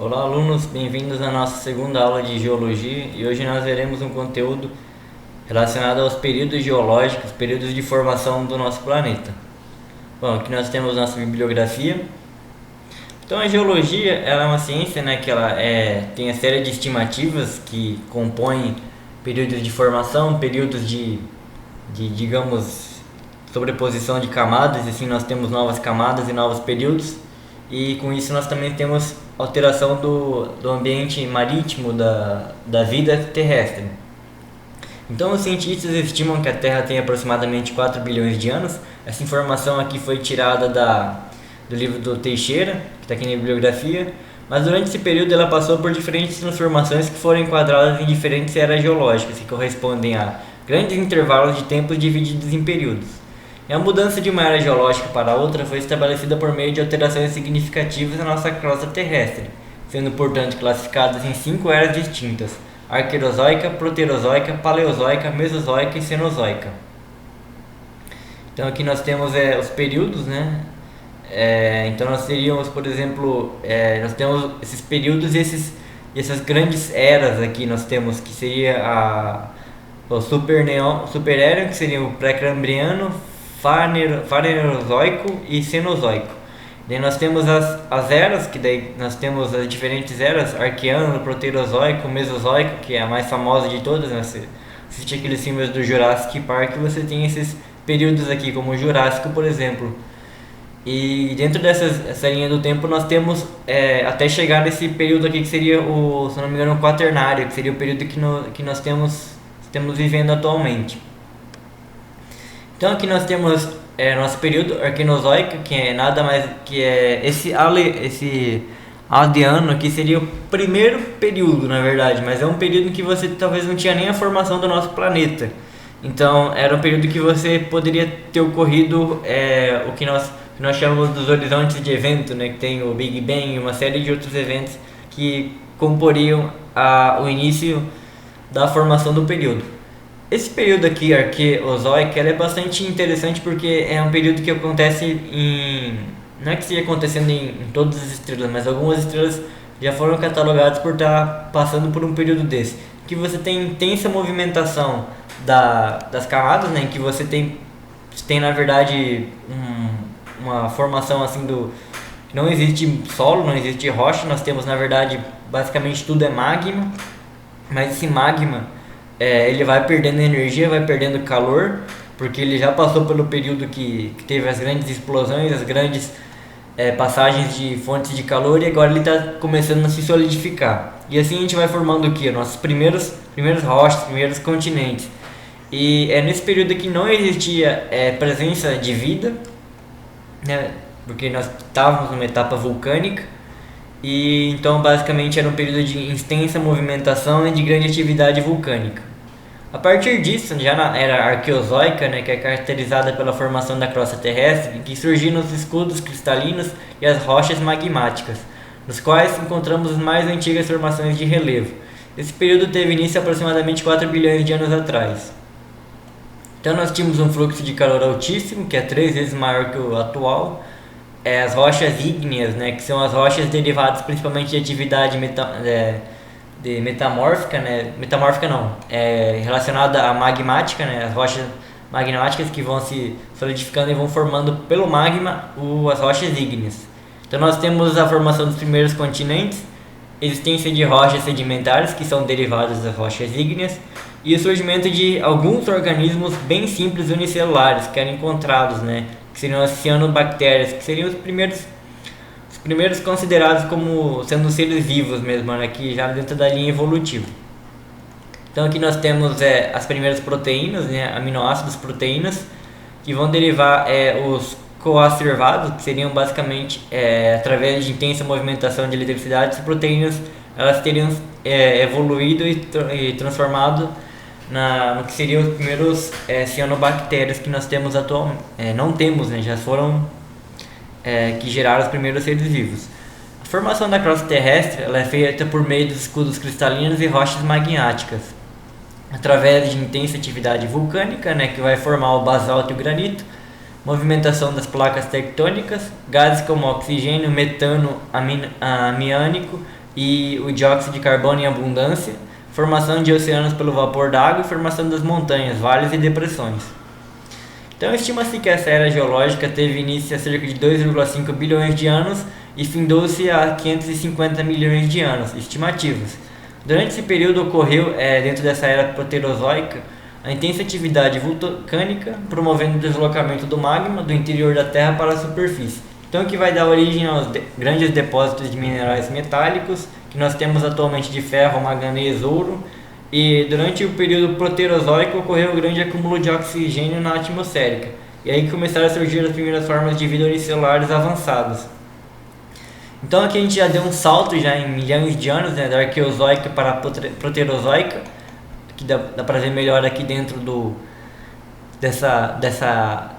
Olá, alunos, bem-vindos à nossa segunda aula de Geologia e hoje nós veremos um conteúdo relacionado aos períodos geológicos, períodos de formação do nosso planeta. Bom, aqui nós temos nossa bibliografia. Então, a geologia ela é uma ciência, né, que tem a série de estimativas que compõem períodos de formação, períodos digamos, sobreposição de camadas, e assim nós temos novas camadas e novos períodos. E com isso nós também temos alteração do ambiente marítimo da vida terrestre. Então os cientistas estimam que a Terra tem aproximadamente 4 bilhões de anos. Essa informação aqui foi tirada do livro do Teixeira, que está aqui na bibliografia. Mas durante esse período ela passou por diferentes transformações que foram enquadradas em diferentes eras geológicas, que correspondem a grandes intervalos de tempo divididos em períodos. E a mudança de uma era geológica para outra foi estabelecida por meio de alterações significativas na nossa crosta terrestre, sendo portanto classificadas em 5 eras distintas: arquerozoica, proterozoica, paleozoica, mesozoica e cenozoica. Então aqui nós temos os períodos, né? Então nós teríamos, por exemplo, nós temos esses períodos e essas grandes eras aqui. Nós temos que seria o superério, que seria o pré-cambriano, Fanerozoico e Cenozoico. Daí nós temos as eras, que daí nós temos as diferentes eras: Arqueano, Proterozoico, Mesozoico, que é a mais famosa de todas, né? Você assiste aqueles filmes do Jurassic Park, você tem esses períodos aqui, como o Jurássico, por exemplo. E dentro essa linha do tempo nós temos até chegar nesse período aqui que seria se não me engano, o quaternário, que seria o período que nós estamos vivendo atualmente. Então aqui nós temos nosso período arquenozoico, que é nada mais que esse aldeano aqui seria o primeiro período, na verdade, mas é um período em que você talvez não tinha nem a formação do nosso planeta. Então era um período que você poderia ter ocorrido o que nós chamamos dos horizontes de evento, né, que tem o Big Bang e uma série de outros eventos que comporiam o início da formação do período. Esse período aqui, arqueozoico, é bastante interessante porque é um período que acontece não é que esteja acontecendo em todas as estrelas, mas algumas estrelas já foram catalogadas por estar passando por um período desse. Que você tem intensa movimentação das camadas, né, em que você tem na verdade uma formação assim não existe solo, não existe rocha, nós temos na verdade basicamente tudo é magma, mas esse magma ele vai perdendo energia, vai perdendo calor, porque ele já passou pelo período que teve as grandes explosões, as grandes passagens de fontes de calor, e agora ele está começando a se solidificar. E assim a gente vai formando o que? Nossos primeiros rochas, primeiros continentes. E é nesse período que não existia presença de vida, né? Porque nós estávamos numa etapa vulcânica. E então basicamente era um período de extensa movimentação e de grande atividade vulcânica. A partir disso, já na era arqueozoica, né, que é caracterizada pela formação da crosta terrestre, que surgiram os escudos cristalinos e as rochas magmáticas, nos quais encontramos as mais antigas formações de relevo. Esse período teve início aproximadamente 4 bilhões de anos atrás. Então nós tínhamos um fluxo de calor altíssimo, que é 3 vezes maior que o atual. As rochas ígneas, né, que são as rochas derivadas principalmente de atividade metamórfica, né, metamórfica não, relacionada à magmática, né, as rochas magmáticas que vão se solidificando e vão formando pelo magma as rochas ígneas. Então nós temos a formação dos primeiros continentes, existência de rochas sedimentares que são derivadas das rochas ígneas e o surgimento de alguns organismos bem simples unicelulares que eram encontrados, né, que seriam as cianobactérias, que seriam os primeiros considerados como sendo seres vivos mesmo, né, que já dentro da linha evolutiva. Então aqui nós temos as primeiras proteínas, né, aminoácidos, proteínas, que vão derivar os coacervados, que seriam basicamente através de intensa movimentação de eletricidade, as proteínas elas teriam evoluído e transformado no que seriam os primeiros cianobactérias que nós temos atualmente. Não temos, né, já foram que geraram os primeiros seres vivos. A formação da crosta terrestre ela é feita por meio dos escudos cristalinos e rochas magmáticas, através de intensa atividade vulcânica, né, que vai formar o basalto e o granito, movimentação das placas tectônicas, gases como oxigênio, metano, amiânico, e o dióxido de carbono em abundância, formação de oceanos pelo vapor d'água e formação das montanhas, vales e depressões. Então estima-se que essa era geológica teve início há cerca de 2,5 bilhões de anos e findou-se há 550 milhões de anos, estimativas. Durante esse período ocorreu, dentro dessa era proterozoica, a intensa atividade vulcânica, promovendo o deslocamento do magma do interior da Terra para a superfície. Então, que vai dar origem aos grandes depósitos de minerais metálicos que nós temos atualmente de ferro, manganês, ouro. E durante o período proterozoico ocorreu um grande acúmulo de oxigênio na atmosférica. E aí começaram a surgir as primeiras formas de vida unicelulares avançadas. Então aqui a gente já deu um salto já em milhões de anos, né, da arqueozoica para a proterozoica, que dá para ver melhor aqui dentro dessa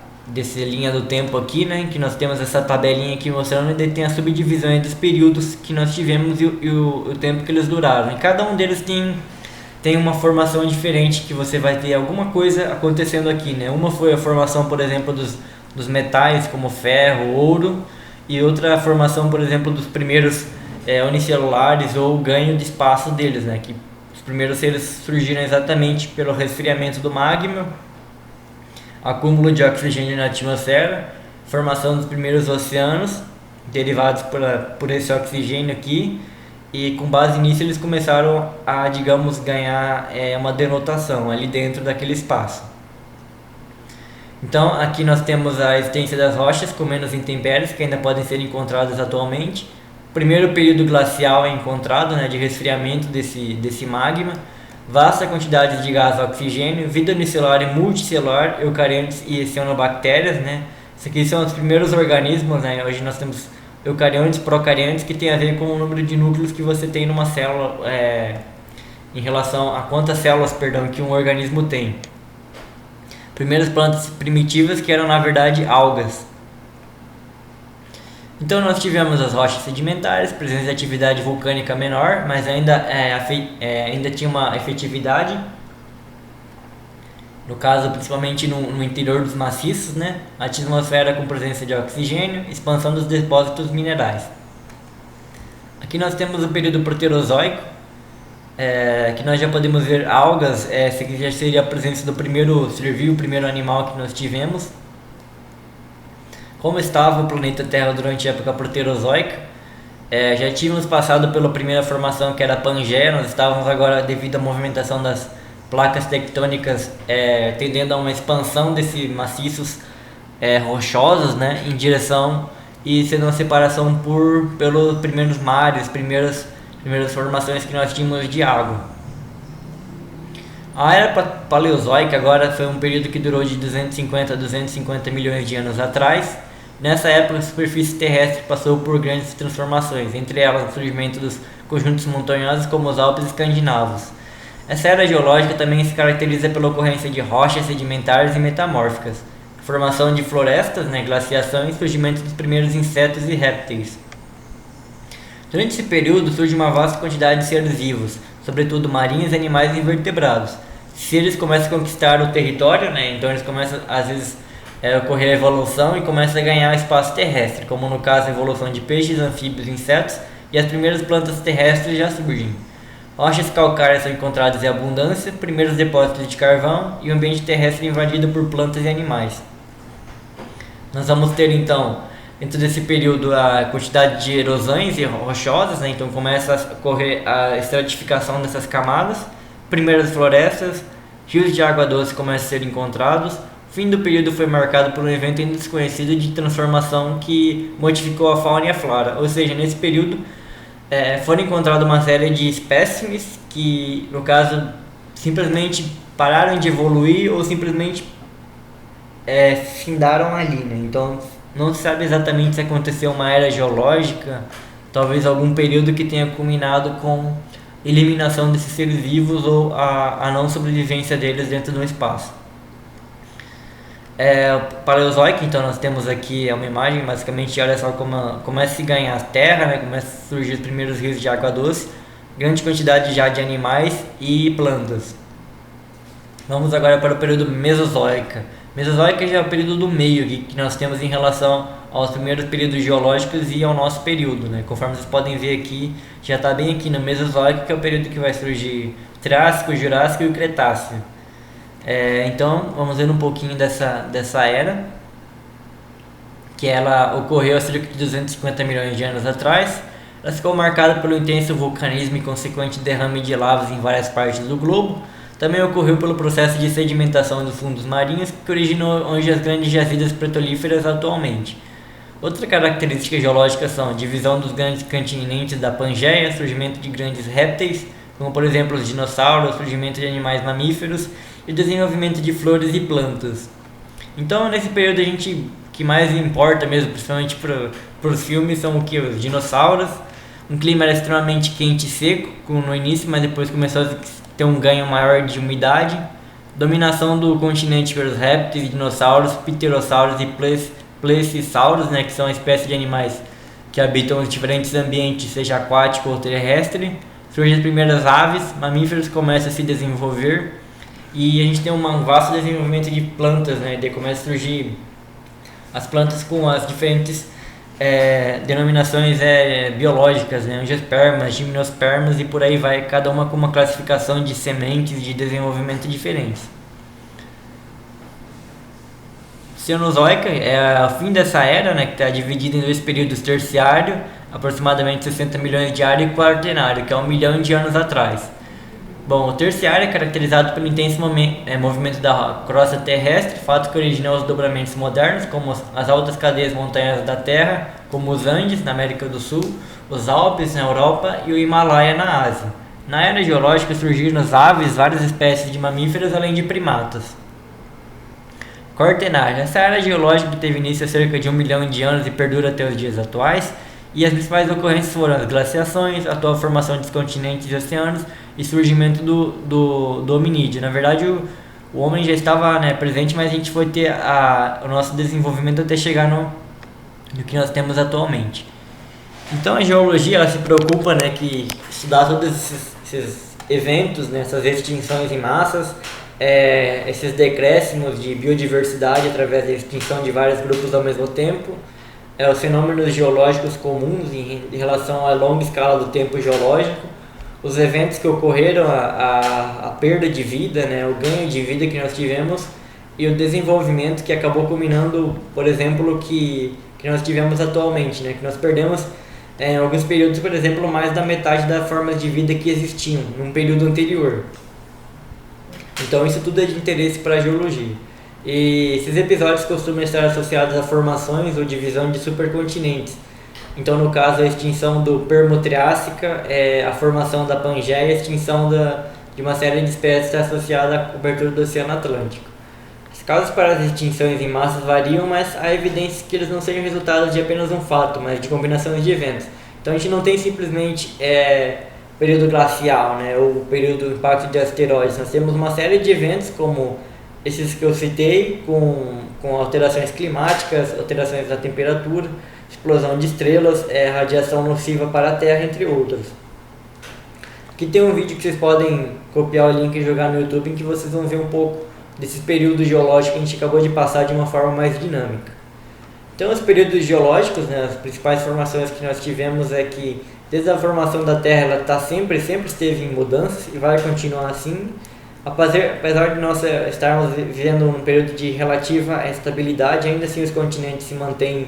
linha do tempo aqui, né, que nós temos essa tabelinha aqui mostrando, e daí tem as subdivisões dos períodos que nós tivemos e o tempo que eles duraram. E cada um deles tem uma formação diferente, que você vai ter alguma coisa acontecendo aqui, né? Uma foi a formação, por exemplo, dos metais como ferro, ouro, e outra a formação, por exemplo, dos primeiros unicelulares ou o ganho de espaço deles, né? Que os primeiros seres surgiram exatamente pelo resfriamento do magma, acúmulo de oxigênio na atmosfera, formação dos primeiros oceanos derivados por esse oxigênio aqui, e com base nisso eles começaram a, digamos, ganhar uma denotação ali dentro daquele espaço. Então aqui nós temos a existência das rochas com menos intempéries que ainda podem ser encontradas atualmente. O primeiro período glacial é encontrado, né, de resfriamento desse magma, vasta quantidade de gás oxigênio, vida unicelular e multicelular, eucariontes e cianobactérias, né? Esses aqui são os primeiros organismos, né? Hoje nós temos eucariontes, procariontes, que tem a ver com o número de núcleos que você tem numa célula, em relação a quantas células, que um organismo tem. Primeiras plantas primitivas que eram na verdade algas. Então nós tivemos as rochas sedimentares, presença de atividade vulcânica menor, mas ainda tinha uma efetividade, no caso principalmente no interior dos maciços, né? A atmosfera com presença de oxigênio, expansão dos depósitos minerais. Aqui nós temos o período proterozoico, que nós já podemos ver algas, que já seria a presença do primeiro ser vivo, o primeiro animal que nós tivemos. Como estava o planeta Terra durante a época proterozoica, já tínhamos passado pela primeira formação, que era a Pangeia. Nós estávamos agora, devido à movimentação das placas tectônicas, tendendo a uma expansão desses maciços rochosos, né, em direção e sendo uma separação pelos primeiros mares, primeiras formações que nós tínhamos de água. A era paleozoica agora foi um período que durou de 250 a 250 milhões de anos atrás. Nessa época, a superfície terrestre passou por grandes transformações, entre elas o surgimento dos conjuntos montanhosos como os Alpes escandinavos. Essa era geológica também se caracteriza pela ocorrência de rochas sedimentares e metamórficas, formação de florestas, né, glaciação e surgimento dos primeiros insetos e répteis. Durante esse período surge uma vasta quantidade de seres vivos, sobretudo marinhos e animais invertebrados. Se eles começam a conquistar o território, né, então eles começam às vezes ocorrer a evolução e começa a ganhar espaço terrestre, como no caso a evolução de peixes, anfíbios, insetos, e as primeiras plantas terrestres já surgem. Rochas calcárias são encontradas em abundância, primeiros depósitos de carvão e o ambiente terrestre invadido por plantas e animais. Nós vamos ter então, dentro desse período, a quantidade de erosões e rochosas, né? Então começa a ocorrer a estratificação dessas camadas, primeiras florestas, rios de água doce começam a ser encontrados. O fim do período foi marcado por um evento ainda desconhecido de transformação que modificou a fauna e a flora, ou seja, nesse período foram encontradas uma série de espécimes que, no caso, simplesmente pararam de evoluir ou simplesmente findaram ali, né? Então não se sabe exatamente se aconteceu uma era geológica, talvez algum período que tenha culminado com eliminação desses seres vivos ou a não sobrevivência deles dentro do espaço. Paleozoico, então nós temos aqui uma imagem, basicamente, olha só como começa a se ganhar a terra, né? Começa a surgir os primeiros rios de água doce, grande quantidade já de animais e plantas. Vamos agora para o período Mesozoica. Mesozoica já é o período do meio que nós temos em relação aos primeiros períodos geológicos e ao nosso período, né? Conforme vocês podem ver aqui, já está bem aqui no Mesozoico, que é o período que vai surgir Triássico, Jurássico e o Cretáceo. Então, vamos ver um pouquinho dessa era, que ela ocorreu há cerca de 250 milhões de anos atrás. Ela ficou marcada pelo intenso vulcanismo e consequente derrame de lavas em várias partes do globo. Também ocorreu pelo processo de sedimentação dos fundos marinhos, que originou hoje as grandes jazidas petrolíferas atualmente. Outra característica geológica são a divisão dos grandes continentes da Pangeia, surgimento de grandes répteis, como por exemplo os dinossauros, surgimento de animais mamíferos e o desenvolvimento de flores e plantas. Então, nesse período a gente que mais importa mesmo, principalmente para os filmes, são o que? Os dinossauros. Um clima era extremamente quente e seco no início, mas depois começou a ter um ganho maior de umidade. Dominação do continente pelos répteis, dinossauros, pterossauros e plesiosauros, né, que são espécies de animais que habitam os diferentes ambientes, seja aquático ou terrestre. Surgem as primeiras aves, mamíferos começam a se desenvolver e a gente tem um vasto desenvolvimento de plantas, né, daí começa a surgir as plantas com as diferentes denominações biológicas, né? Angiospermas, gimnospermas e por aí vai, cada uma com uma classificação de sementes de desenvolvimento diferentes. Cenozoica é o fim dessa era, né, que está dividida em dois períodos: terciário, aproximadamente 60 milhões de anos, e quaternário, que é 1 milhão de anos atrás. Bom, o terciário é caracterizado pelo intenso movimento da crosta terrestre, fato que originou os dobramentos modernos, como as altas cadeias montanhosas da Terra, como os Andes, na América do Sul, os Alpes, na Europa, e o Himalaia, na Ásia. Na era geológica surgiram as aves, várias espécies de mamíferos, além de primatas. Quaternário. Essa era geológica que teve início há cerca de 1 milhão de anos e perdura até os dias atuais, e as principais ocorrências foram as glaciações, a atual formação dos continentes e oceanos, e surgimento do hominídeo. Na verdade, o homem já estava, né, presente, mas a gente foi ter o nosso desenvolvimento até chegar no que nós temos atualmente. Então a geologia ela se preocupa, né, que estudar todos esses eventos, né, essas extinções em massas, esses decréscimos de biodiversidade através da extinção de vários grupos ao mesmo tempo, os fenômenos geológicos comuns em relação à longa escala do tempo geológico, os eventos que ocorreram, a perda de vida, né, o ganho de vida que nós tivemos e o desenvolvimento que acabou culminando, por exemplo, que nós tivemos atualmente, né, que nós perdemos em alguns períodos, por exemplo, mais da metade das formas de vida que existiam num período anterior. Então isso tudo é de interesse para a geologia. E esses episódios costumam estar associados a formações ou divisão de supercontinentes. Então, no caso, a extinção do Permo-Triássica, a formação da Pangeia e a extinção de uma série de espécies associada à cobertura do Oceano Atlântico. Os casos para as extinções em massas variam, mas há evidências que eles não sejam resultados de apenas um fato, mas de combinações de eventos. Então, a gente não tem simplesmente período glacial, né, ou período do impacto de asteroides. Nós temos uma série de eventos, como esses que eu citei, com alterações climáticas, alterações da temperatura, explosão de estrelas, radiação nociva para a Terra, entre outros. Aqui tem um vídeo que vocês podem copiar o link e jogar no YouTube, em que vocês vão ver um pouco desses períodos geológicos que a gente acabou de passar de uma forma mais dinâmica. Então, os períodos geológicos, né, as principais formações que nós tivemos é que desde a formação da Terra ela sempre esteve em mudanças e vai continuar assim. Apesar de nós estarmos vivendo um período de relativa estabilidade, ainda assim os continentes se mantêm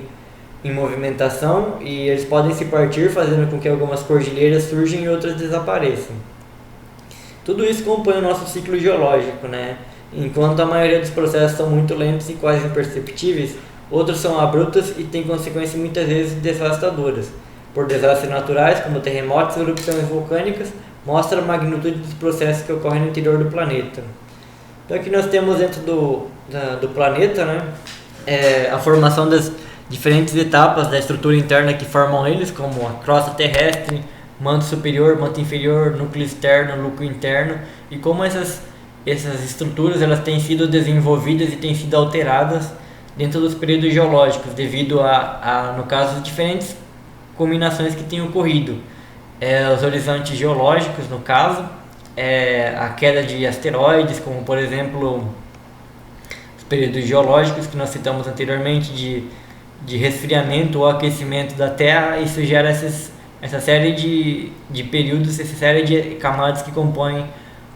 em movimentação e eles podem se partir, fazendo com que algumas cordilheiras surjam e outras desapareçam. Tudo isso compõe o nosso ciclo geológico, né? Enquanto a maioria dos processos são muito lentos e quase imperceptíveis, outros são abruptos e têm consequências muitas vezes devastadoras. Por desastres naturais, como terremotos e erupções vulcânicas, mostra a magnitude dos processos que ocorrem no interior do planeta. Então aqui nós temos dentro do planeta, né, a formação das diferentes etapas da estrutura interna que formam eles, como a crosta terrestre, manto superior, manto inferior, núcleo externo, núcleo interno, e como essas estruturas elas têm sido desenvolvidas e têm sido alteradas dentro dos períodos geológicos, devido no caso, diferentes combinações que têm ocorrido. Os horizontes geológicos, no caso, a queda de asteroides, como por exemplo os períodos geológicos que nós citamos anteriormente, de de resfriamento ou aquecimento da Terra, isso gera essa série de períodos, essa série de camadas que compõem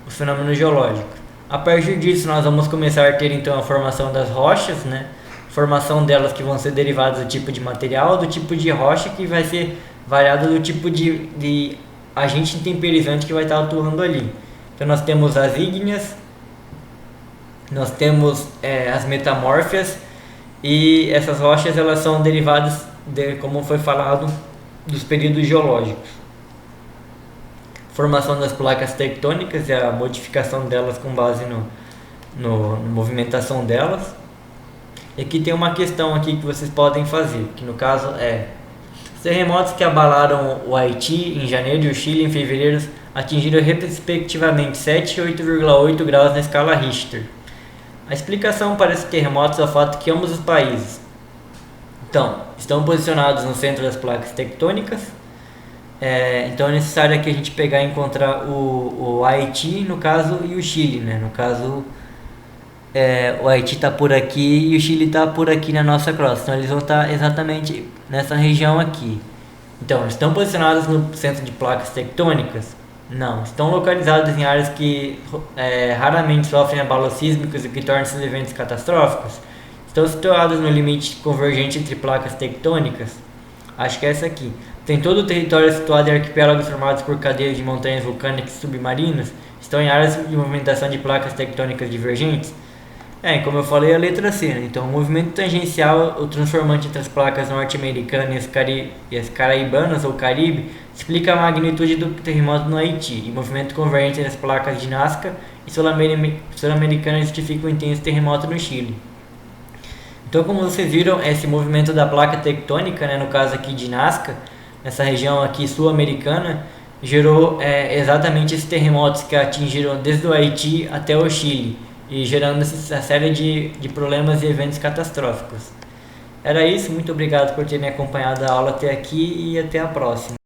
os fenômenos geológicos. A partir disso, nós vamos começar a ter então a formação das rochas, né? Formação delas que vão ser derivadas do tipo de material, do tipo de rocha que vai ser variado do tipo de agente temperizante que vai estar atuando ali. Então nós temos as ígneas, nós temos as metamórfias, e essas rochas elas são derivadas, como foi falado, dos períodos geológicos. Formação das placas tectônicas e a modificação delas com base na movimentação delas. E aqui tem uma questão aqui que vocês podem fazer, que no caso é: os terremotos que abalaram o Haiti em janeiro e o Chile em fevereiro atingiram respectivamente 7 e 8,8 graus na escala Richter. A explicação para esses terremotos é o fato que ambos os países estão posicionados no centro das placas tectônicas. Então é necessário que a gente pegar e encontrar o Haiti, no caso, e o Chile, né? No caso, o Haiti está por aqui e o Chile está por aqui na nossa crosta. Então eles vão estar exatamente nessa região aqui. Então, estão posicionados no centro de placas tectônicas? Não. Estão localizados em áreas que raramente sofrem abalos sísmicos e que tornam esses eventos catastróficos? Estão situados no limite convergente entre placas tectônicas? Acho que é essa aqui. Tem todo o território situado em arquipélagos formados por cadeias de montanhas vulcânicas submarinas? Estão em áreas de movimentação de placas tectônicas divergentes? Como eu falei, a letra C, né? Então, o movimento tangencial, o transformante entre as placas norte-americanas e as caraibanas ou Caribe, explica a magnitude do terremoto no Haiti, e o movimento convergente entre as placas de Nazca e sul-americana justifica o intenso terremoto no Chile. Então, como vocês viram, esse movimento da placa tectônica, né, no caso aqui de Nazca, nessa região aqui sul-americana, gerou exatamente esses terremotos que atingiram desde o Haiti até o Chile, e gerando essa série de problemas e eventos catastróficos. Era isso, muito obrigado por ter me acompanhado a aula até aqui e até a próxima.